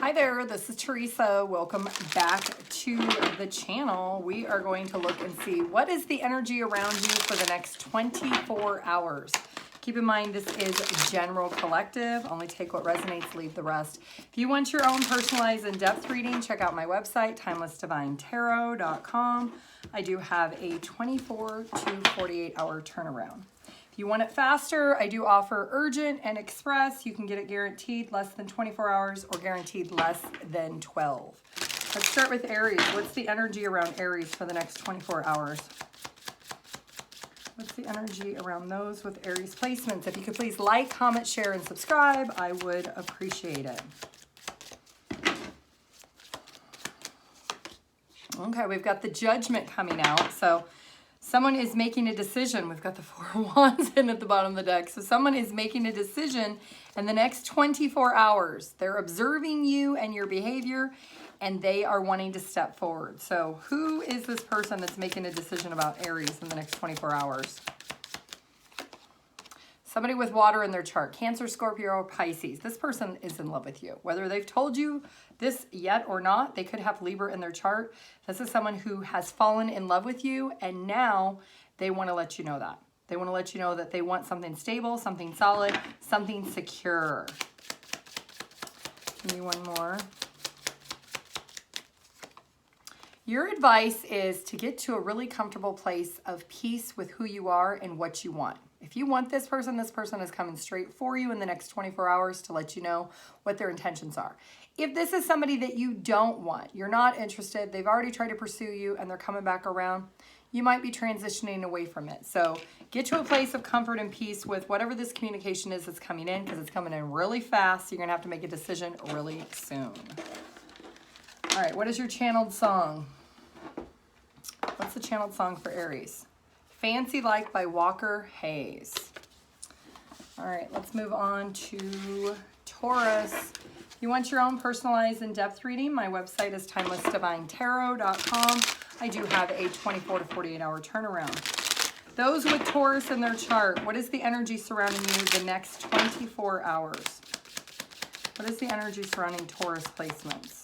Hi there, this is Teresa. Welcome back to the channel. We are going to look and see what is the energy around you for the next 24 hours. Keep in mind, this is general collective. Only take what resonates, leave the rest. If you want your own personalized in-depth reading, check out my website, TimelessDivineTarot.com. I do have a 24 to 48 hour turnaround. If you want it faster, I do offer urgent and express. You can get it guaranteed less than 24 hours or guaranteed less than 12. Let's start with Aries. What's the energy around Aries for the next 24 hours? What's the energy around those with Aries placements? If you could please like, comment, share, and subscribe, I would appreciate it. Okay, we've got the Judgment coming out. So someone is making a decision. We've got the Four of Wands in at the bottom of the deck. So someone is making a decision in the next 24 hours. They're observing you and your behavior, and they are wanting to step forward. So who is this person that's making a decision about Aries in the next 24 hours? Somebody with water in their chart, Cancer, Scorpio, or Pisces. This person is in love with you. Whether they've told you this yet or not, they could have Libra in their chart. This is someone who has fallen in love with you, and now they want to let you know that. They want to let you know that they want something stable, something solid, something secure. Give me one more. Your advice is to get to a really comfortable place of peace with who you are and what you want. If you want this person is coming straight for you in the next 24 hours to let you know what their intentions are. If this is somebody that you don't want, you're not interested, they've already tried to pursue you and they're coming back around, you might be transitioning away from it. So get to a place of comfort and peace with whatever this communication is that's coming in, because it's coming in really fast. You're going to have to make a decision really soon. All right, what is your channeled song? What's the channeled song for Aries? Fancy Like by Walker Hayes. All right, let's move on to Taurus. If you want your own personalized in-depth reading, my website is TimelessDivineTarot.com. I do have a 24 to 48 hour turnaround. Those with Taurus in their chart, what is the energy surrounding you the next 24 hours? What is the energy surrounding Taurus placements?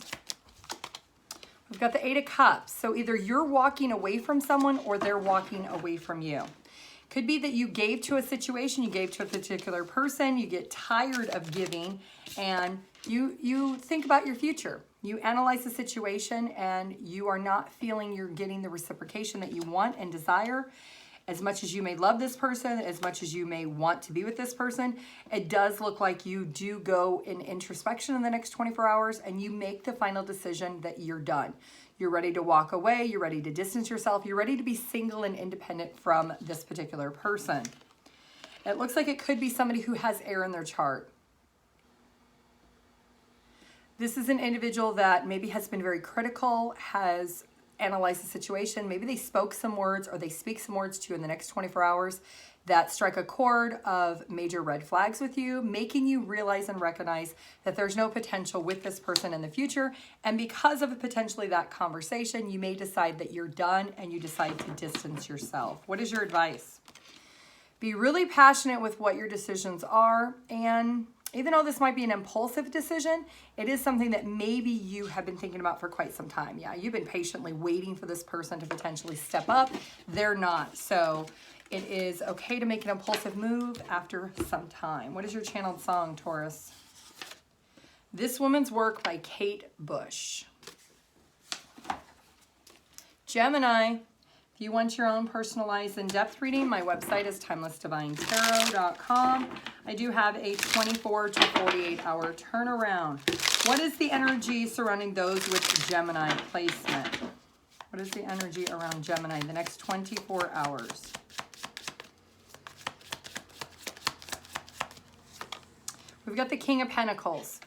We've got the Eight of Cups. So either you're walking away from someone or they're walking away from you. Could be that you gave to a situation, you gave to a particular person, you get tired of giving, and you think about your future. You analyze the situation and you are not feeling you're getting the reciprocation that you want and desire. As much as you may love this person, as much as you may want to be with this person, it does look like you do go in introspection in the next 24 hours and you make the final decision that you're done. You're ready to walk away, you're ready to distance yourself, you're ready to be single and independent from this particular person. It looks like it could be somebody who has air in their chart. This is an individual that maybe has been very critical, has analyze the situation. Maybe they spoke some words or they speak some words to you in the next 24 hours that strike a chord of major red flags with you, making you realize and recognize that there's no potential with this person in the future. And because of potentially that conversation, you may decide that you're done and you decide to distance yourself. What is your advice? Be really passionate with what your decisions are, and even though this might be an impulsive decision, it is something that maybe you have been thinking about for quite some time. Yeah, you've been patiently waiting for this person to potentially step up. They're not. So it is okay to make an impulsive move after some time. What is your channeled song, Taurus? This Woman's Work by Kate Bush. Gemini. If you want your own personalized in-depth reading, my website is TimelessDivineTarot.com. I do have a 24 to 48 hour turnaround. What is the energy surrounding those with Gemini placement? What is the energy around Gemini the next 24 hours? We've got the King of Pentacles.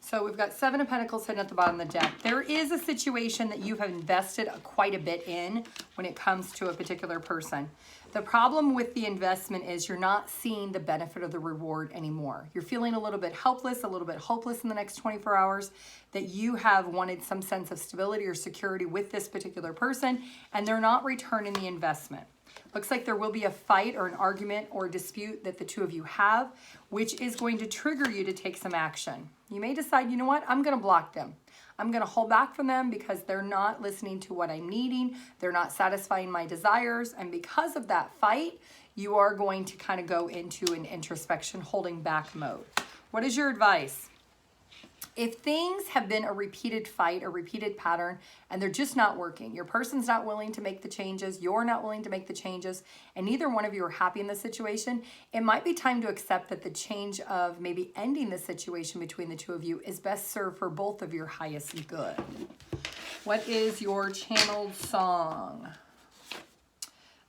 So we've got Seven of Pentacles hidden at the bottom of the deck. There is a situation that you have invested quite a bit in when it comes to a particular person. The problem with the investment is you're not seeing the benefit of the reward anymore. You're feeling a little bit helpless, a little bit hopeless in the next 24 hours that you have wanted some sense of stability or security with this particular person, and they're not returning the investment. Looks like there will be a fight or an argument or a dispute that the two of you have, which is going to trigger you to take some action. You may decide, you know what, I'm going to block them. I'm going to hold back from them because they're not listening to what I'm needing. They're not satisfying my desires. And because of that fight, you are going to kind of go into an introspection, holding back mode. What is your advice? If things have been a repeated fight, a repeated pattern, and they're just not working, your person's not willing to make the changes, you're not willing to make the changes, and neither one of you are happy in the situation, it might be time to accept that the change of maybe ending the situation between the two of you is best served for both of your highest good. What is your channeled song?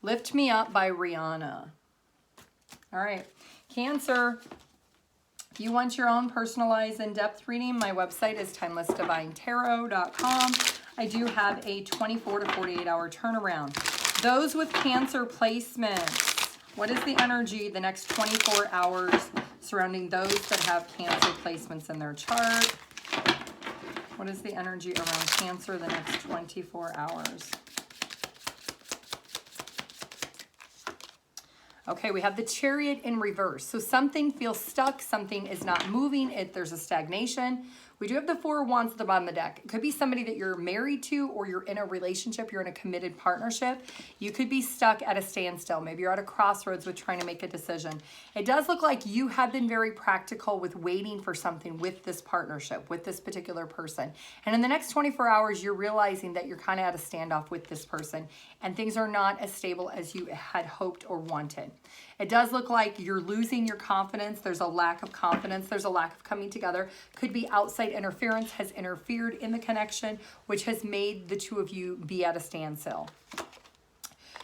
Lift Me Up by Rihanna. All right, Cancer. If you want your own personalized in-depth reading, my website is TimelessDivineTarot.com. I do have a 24 to 48 hour turnaround. Those with Cancer placements, what is the energy the next 24 hours surrounding those that have Cancer placements in their chart? What is the energy around Cancer the next 24 hours? Okay, we have the Chariot in reverse. So something feels stuck, something is not moving, there's a stagnation. We do have the Four of Wands at the bottom of the deck. It could be somebody that you're married to, or you're in a relationship, you're in a committed partnership. You could be stuck at a standstill. Maybe you're at a crossroads with trying to make a decision. It does look like you have been very practical with waiting for something with this partnership, with this particular person. And in the next 24 hours, you're realizing that you're kind of at a standoff with this person, and things are not as stable as you had hoped or wanted. It does look like you're losing your confidence. There's a lack of confidence. There's a lack of coming together. Could be outside interference has interfered in the connection, which has made the two of you be at a standstill.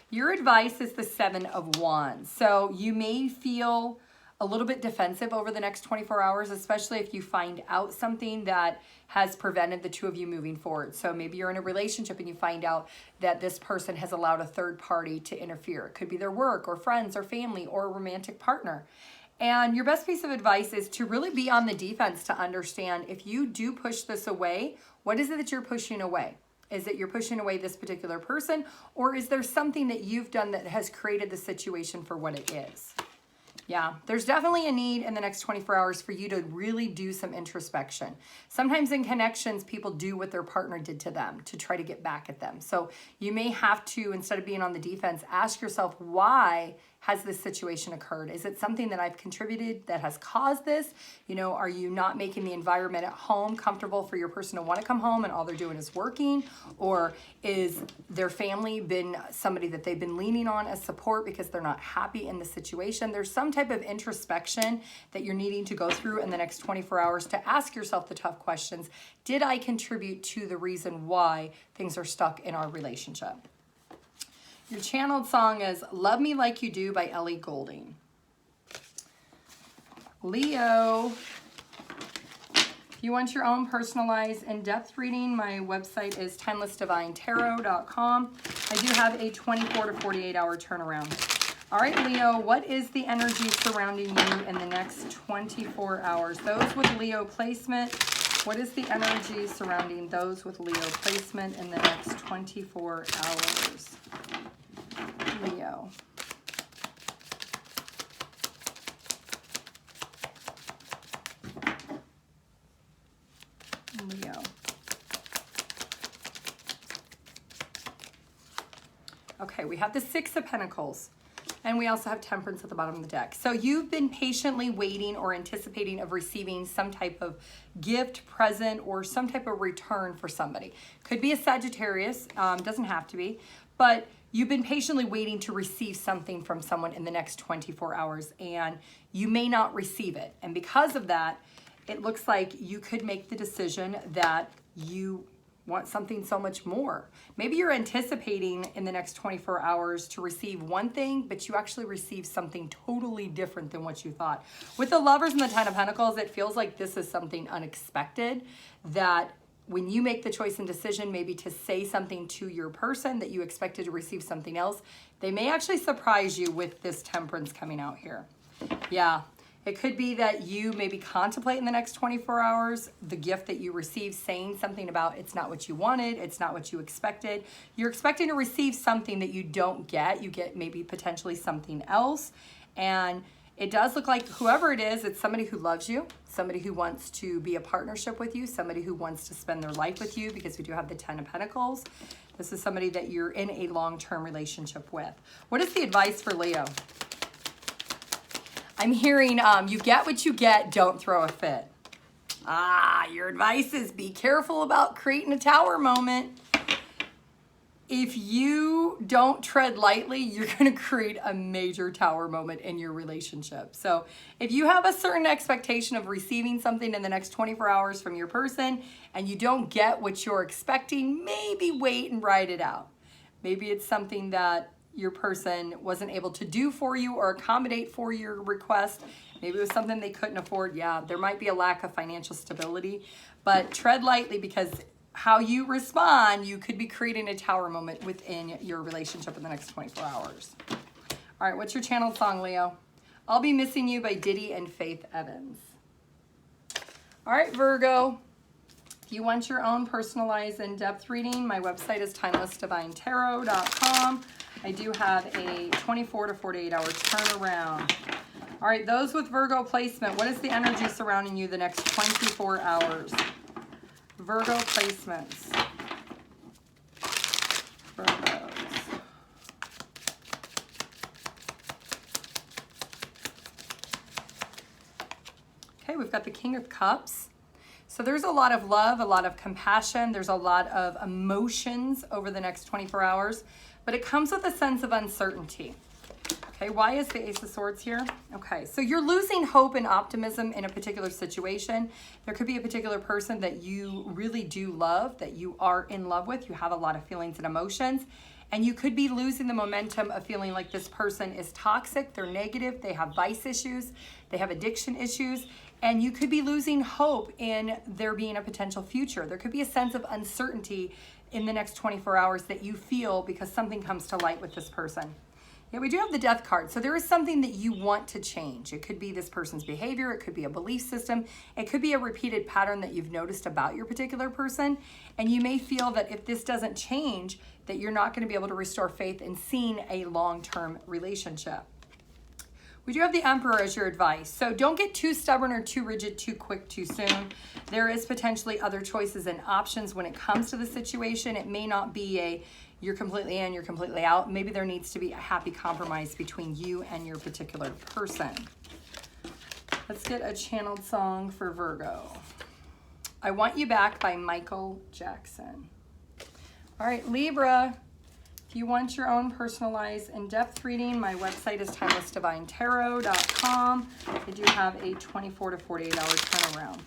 Your advice is the Seven of Wands. So you may feel a little bit defensive over the next 24 hours, especially if you find out something that has prevented the two of you moving forward. So maybe you're in a relationship and you find out that this person has allowed a third party to interfere. It could be their work or friends or family or a romantic partner. And your best piece of advice is to really be on the defense to understand if you do push this away, what is it that you're pushing away? Is it you're pushing away this particular person, or is there something that you've done that has created the situation for what it is? Yeah, there's definitely a need in the next 24 hours for you to really do some introspection. Sometimes in connections, people do what their partner did to them to try to get back at them. So you may have to, instead of being on the defense, ask yourself, why has this situation occurred? Is it something that I've contributed that has caused this? You know, are you not making the environment at home comfortable for your person to want to come home and all they're doing is working? Or is their family been somebody that they've been leaning on as support because they're not happy in the situation? There's some type of introspection that you're needing to go through in the next 24 hours to ask yourself the tough questions. Did I contribute to the reason why things are stuck in our relationship? Your channeled song is Love Me Like You Do by Ellie Goulding. Leo, if you want your own personalized in-depth reading, my website is TimelessDivineTarot.com. I do have a 24 to 48 hour turnaround. All right, Leo, what is the energy surrounding you in the next 24 hours? Those with Leo placement, what is the energy surrounding those with Leo placement in the next 24 hours? Leo. Leo. Okay, we have the Six of Pentacles, and we also have Temperance at the bottom of the deck. So you've been patiently waiting or anticipating of receiving some type of gift, present, or some type of return for somebody. Could be a Sagittarius, doesn't have to be, but you've been patiently waiting to receive something from someone in the next 24 hours, and you may not receive it. And because of that, it looks like you could make the decision that you want something so much more. Maybe you're anticipating in the next 24 hours to receive one thing, but you actually receive something totally different than what you thought. With the Lovers and the Ten of Pentacles, it feels like this is something unexpected, that when you make the choice and decision maybe to say something to your person that you expected to receive something else, they may actually surprise you with this Temperance coming out here. Yeah, it could be that you maybe contemplate in the next 24 hours the gift that you receive, saying something about it's not what you wanted, it's not what you expected. You're expecting to receive something that you don't get. You get maybe potentially something else, and It does look like whoever it is, it's somebody who loves you, somebody who wants to be a partnership with you, somebody who wants to spend their life with you, because we do have the 10 of Pentacles. This is somebody that you're in a long-term relationship with. What is the advice for Leo? I'm hearing you get what you get, don't throw a fit. Your advice is be careful about creating a tower moment. If you don't tread lightly, you're going to create a major tower moment in your relationship. So if you have a certain expectation of receiving something in the next 24 hours from your person and you don't get what you're expecting, maybe wait and ride it out. Maybe it's something that your person wasn't able to do for you or accommodate for your request. Maybe it was something they couldn't afford. Yeah, there might be a lack of financial stability, but tread lightly, because how you respond, you could be creating a tower moment within your relationship in the next 24 hours. All right, what's your channeled song, Leo? I'll Be Missing You by Diddy and Faith Evans. All right, Virgo. If you want your own personalized in-depth reading, my website is TimelessDivineTarot.com. I do have a 24 to 48 hour turnaround. All right, those with Virgo placement, what is the energy surrounding you the next 24 hours? Virgo placements. Virgos. Okay, we've got the King of Cups. So there's a lot of love, a lot of compassion. There's a lot of emotions over the next 24 hours, but it comes with a sense of uncertainty. Okay, why is the Ace of Swords here? Okay, so you're losing hope and optimism in a particular situation. There could be a particular person that you really do love, that you are in love with. You have a lot of feelings and emotions, and you could be losing the momentum of feeling like this person is toxic, they're negative, they have vice issues, they have addiction issues, and you could be losing hope in there being a potential future. There could be a sense of uncertainty in the next 24 hours that you feel because something comes to light with this person. Yeah, we do have the Death card. So there is something that you want to change. It could be this person's behavior. It could be a belief system. It could be a repeated pattern that you've noticed about your particular person. And you may feel that if this doesn't change, that you're not going to be able to restore faith in seeing a long-term relationship. We do have the Emperor as your advice. So don't get too stubborn or too rigid, too quick, too soon. There is potentially other choices and options when it comes to the situation. It may not be a you're completely in, you're completely out. Maybe there needs to be a happy compromise between you and your particular person. Let's get a channeled song for Virgo. I Want You Back by Michael Jackson. All right, Libra. If you want your own personalized in-depth reading, my website is TimelessDivineTarot.com. I do have a 24 to 48 hour turnaround.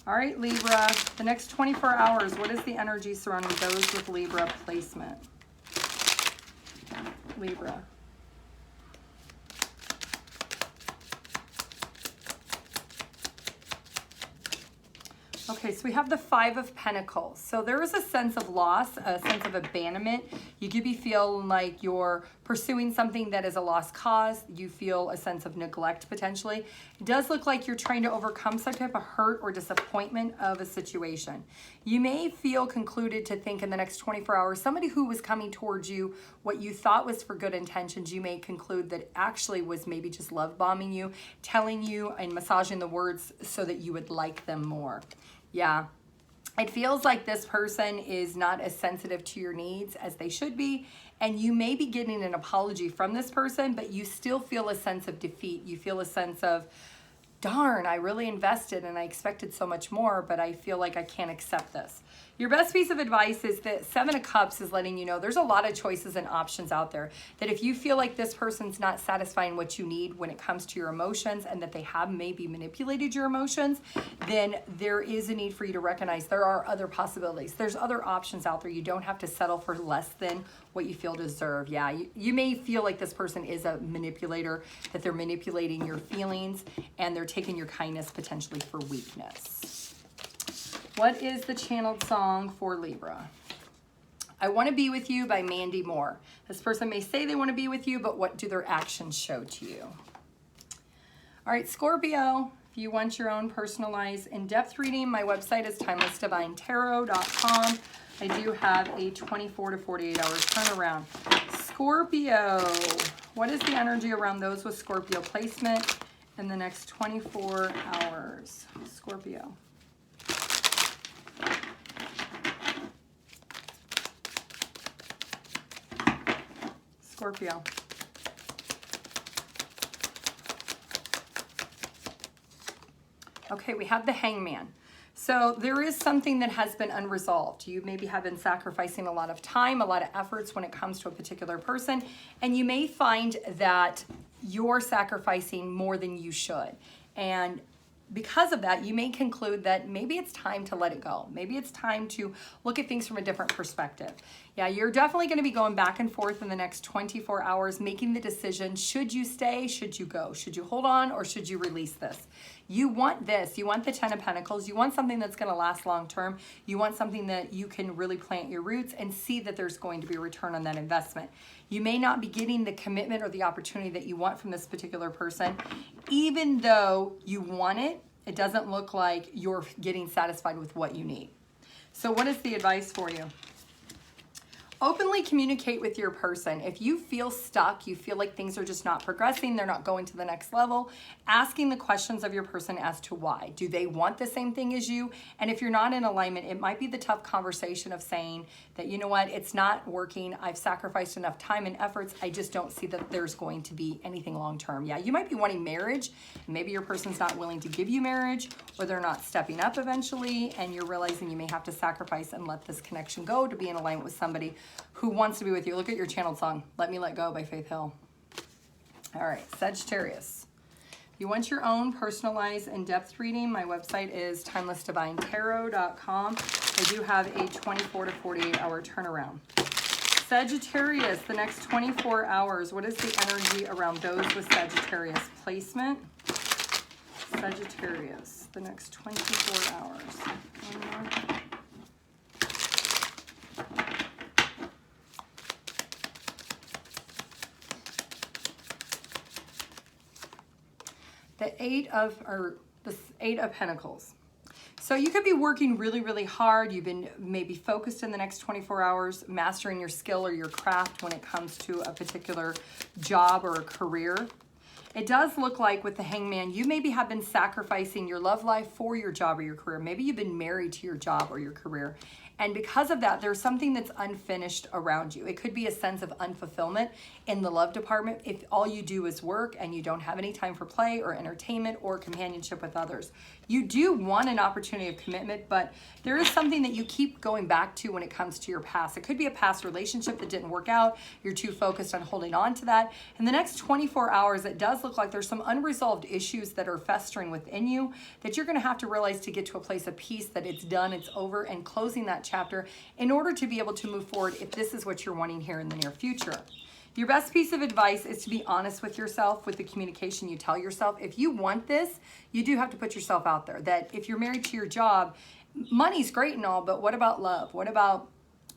All right, Libra, the next 24 hours, what is the energy surrounding those with Libra placement? Libra. Okay, so we have the Five of Pentacles. So there is a sense of loss, a sense of abandonment. You could be feeling like you're pursuing something that is a lost cause. You feel a sense of neglect potentially. It does look like you're trying to overcome some type of hurt or disappointment of a situation. You may feel concluded to think in the next 24 hours, somebody who was coming towards you, what you thought was for good intentions, you may conclude that actually was maybe just love bombing you, telling you and massaging the words so that you would like them more. Yeah, it feels like this person is not as sensitive to your needs as they should be, and you may be getting an apology from this person, but you still feel a sense of defeat. You feel a sense of, darn, I really invested and I expected so much more, but I feel like I can't accept this. Your best piece of advice is that Seven of Cups is letting you know there's a lot of choices and options out there. That if you feel like this person's not satisfying what you need when it comes to your emotions and that they have maybe manipulated your emotions, then there is a need for you to recognize there are other possibilities. There's other options out there. You don't have to settle for less than what you feel deserve. Yeah, you may feel like this person is a manipulator, that they're manipulating your feelings and they're taking your kindness potentially for weakness. What is the channeled song for Libra? I Want to Be With You by Mandy Moore. This person may say they want to be with you, but what do their actions show to you? All right, Scorpio, if you want your own personalized in-depth reading, my website is TimelessDivineTarot.com. I do have a 24 to 48 hour turnaround. Scorpio, What is the energy around those with Scorpio placement in the next 24 hours? Scorpio. Scorpio. Okay, we have the Hangman. So there is something that has been unresolved. You maybe have been sacrificing a lot of time, a lot of efforts when it comes to a particular person, and you may find that you're sacrificing more than you should. And because of that, you may conclude that maybe it's time to let it go. Maybe it's time to look at things from a different perspective. Yeah, you're definitely going to be going back and forth in the next 24 hours, making the decision, should you stay, should you go? Should you hold on, or should you release this? You want this. You want the 10 of Pentacles. You want something that's going to last long term. You want something that you can really plant your roots and see that there's going to be a return on that investment. You may not be getting the commitment or the opportunity that you want from this particular person. Even though you want it, it doesn't look like you're getting satisfied with what you need. So what is the advice for you? Openly communicate with your person. If you feel stuck, you feel like things are just not progressing, they're not going to the next level, asking the questions of your person as to why. Do they want the same thing as you? And if you're not in alignment, it might be the tough conversation of saying that, you know what, it's not working. I've sacrificed enough time and efforts. I just don't see that there's going to be anything long-term. Yeah, you might be wanting marriage. Maybe your person's not willing to give you marriage, or they're not stepping up eventually, and you're realizing you may have to sacrifice and let this connection go to be in alignment with somebody who wants to be with you. Look at your channeled song, Let Me Let Go by Faith Hill. All right, Sagittarius. If you want your own personalized in-depth reading, my website is TimelessDivineTarot.com. I do have a 24 to 48 hour turnaround. Sagittarius, the next 24 hours, what is the energy around those with Sagittarius placement? Sagittarius, the next 24 hours. One more. The Eight of Pentacles. So you could be working really, really hard. You've been maybe focused in the next 24 hours, mastering your skill or your craft when it comes to a particular job or a career. It does look like with the Hangman, you maybe have been sacrificing your love life for your job or your career. Maybe you've been married to your job or your career. And because of that, there's something that's unfinished around you. It could be a sense of unfulfillment in the love department if all you do is work and you don't have any time for play or entertainment or companionship with others. You do want an opportunity of commitment, but there is something that you keep going back to when it comes to your past. It could be a past relationship that didn't work out. You're too focused on holding on to that. In the next 24 hours, it does look like there's some unresolved issues that are festering within you that you're going to have to realize to get to a place of peace, that it's done, it's over, and closing that chapter in order to be able to move forward if this is what you're wanting here in the near future. Your best piece of advice is to be honest with yourself with the communication you tell yourself. If you want this, you do have to put yourself out there. That if you're married to your job, money's great and all, but what about love? What about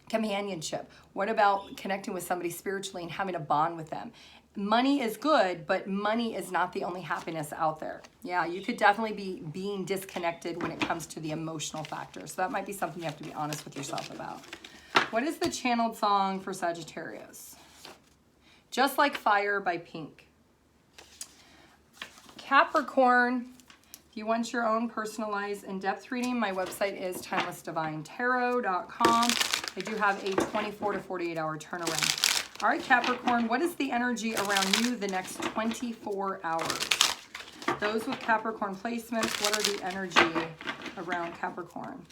companionship? What about connecting with somebody spiritually and having a bond with them? Money is good, but money is not the only happiness out there. Yeah, you could definitely be being disconnected when it comes to the emotional factor. So that might be something you have to be honest with yourself about. What is the channeled song for Sagittarius? Just Like Fire by Pink. Capricorn, if you want your own personalized in-depth reading, my website is TimelessDivineTarot.com. I do have a 24 to 48 hour turnaround. All right, Capricorn, what is the energy around you the next 24 hours? Those with Capricorn placements, what are the energy around Capricorn?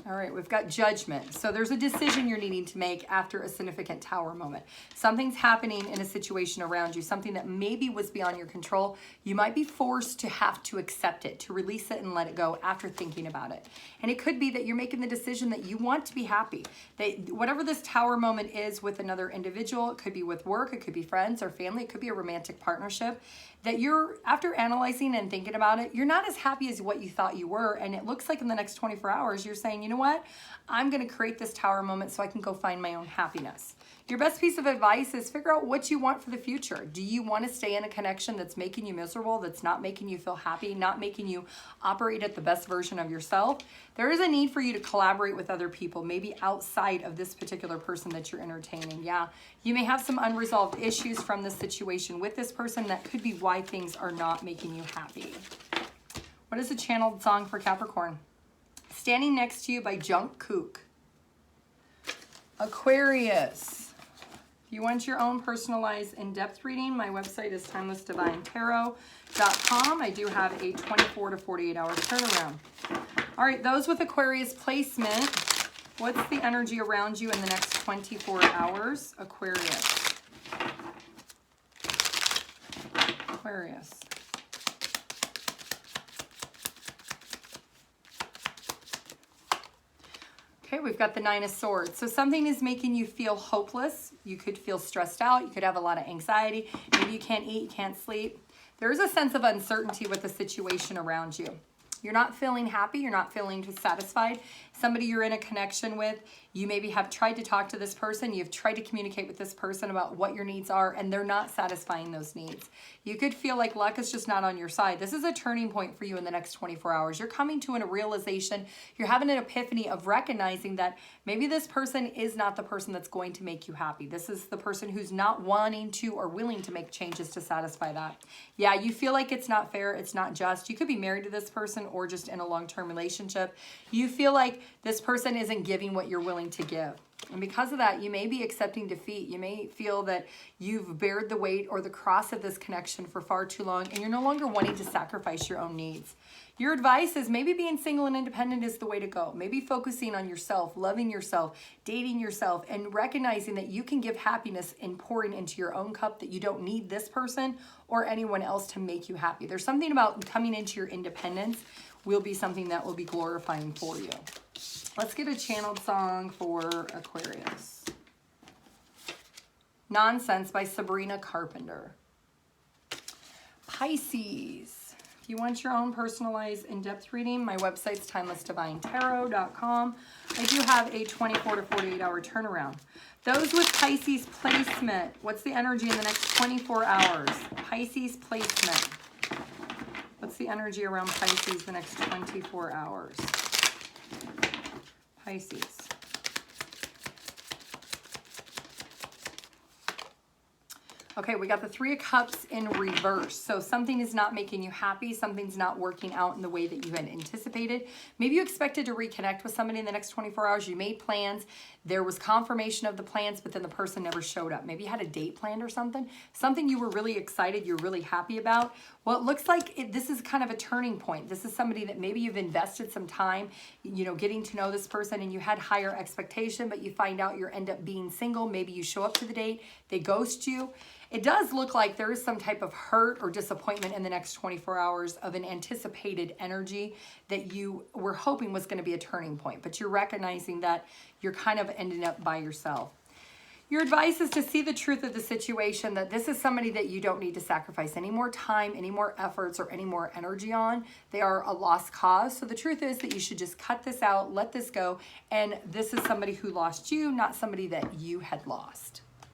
All right, we've got Judgment. So there's a decision you're needing to make after a significant Tower moment. Something's happening in a situation around you, something that maybe was beyond your control. You might be forced to have to accept it, to release it and let it go after thinking about it. And it could be that you're making the decision that you want to be happy. That whatever this Tower moment is with another individual, it could be with work, it could be friends or family, it could be a romantic partnership, that you're, after analyzing and thinking about it, you're not as happy as what you thought you were. And it looks like in the next 24 hours, you're saying, you know what? I'm going to create this tower moment so I can go find my own happiness. Your best piece of advice is figure out what you want for the future. Do you want to stay in a connection that's making you miserable, that's not making you feel happy, not making you operate at the best version of yourself? There is a need for you to collaborate with other people, maybe outside of this particular person that you're entertaining. Yeah, you may have some unresolved issues from this situation with this person. That could be why things are not making you happy. What is a channeled song for Capricorn? Standing Next to You by Junk Kook. Aquarius. If you want your own personalized in-depth reading, my website is TimelessDivineTarot.com. I do have a 24 to 48 hour turnaround. All right, those with Aquarius placement, what's the energy around you in the next 24 hours? Aquarius. Aquarius. Okay, we've got the Nine of Swords. So something is making you feel hopeless. You could feel stressed out. You could have a lot of anxiety. Maybe you can't eat, you can't sleep. There's a sense of uncertainty with the situation around you. You're not feeling happy. You're not feeling satisfied. Somebody you're in a connection with, you maybe have tried to talk to this person. You've tried to communicate with this person about what your needs are, and they're not satisfying those needs. You could feel like luck is just not on your side. This is a turning point for you in the next 24 hours. You're coming to a realization. You're having an epiphany of recognizing that maybe this person is not the person that's going to make you happy. This is the person who's not wanting to or willing to make changes to satisfy that. Yeah, you feel like it's not fair. It's not just. You could be married to this person or just in a long-term relationship. You feel like this person isn't giving what you're willing to give. And because of that, you may be accepting defeat. You may feel that you've bared the weight or the cross of this connection for far too long, and you're no longer wanting to sacrifice your own needs. Your advice is maybe being single and independent is the way to go. Maybe focusing on yourself, loving yourself, dating yourself, and recognizing that you can give happiness and pouring into your own cup, that you don't need this person or anyone else to make you happy. There's something about coming into your independence will be something that will be glorifying for you. Let's get a channeled song for Aquarius. Nonsense by Sabrina Carpenter. Pisces. If you want your own personalized in-depth reading, my website's TimelessDivineTarot.com. I do have a 24 to 48 hour turnaround. Those with Pisces placement, what's the energy in the next 24 hours? Pisces placement. What's the energy around Pisces the next 24 hours? Pisces. Okay, we got the Three of Cups in reverse. So something is not making you happy. Something's not working out in the way that you had anticipated. Maybe you expected to reconnect with somebody in the next 24 hours. You made plans. There was confirmation of the plans, but then the person never showed up. Maybe you had a date planned or something. Something you were really excited, you're really happy about. Well, it looks like this is kind of a turning point. This is somebody that maybe you've invested some time, getting to know this person, and you had higher expectation, but you find out you end up being single. Maybe you show up to the date, they ghost you. It does look like there is some type of hurt or disappointment in the next 24 hours of an anticipated energy that you were hoping was going to be a turning point, but you're recognizing that you're kind of ending up by yourself. Your advice is to see the truth of the situation, that this is somebody that you don't need to sacrifice any more time, any more efforts, or any more energy on. They are a lost cause. So the truth is that you should just cut this out, let this go, and this is somebody who lost you, not somebody that you had lost.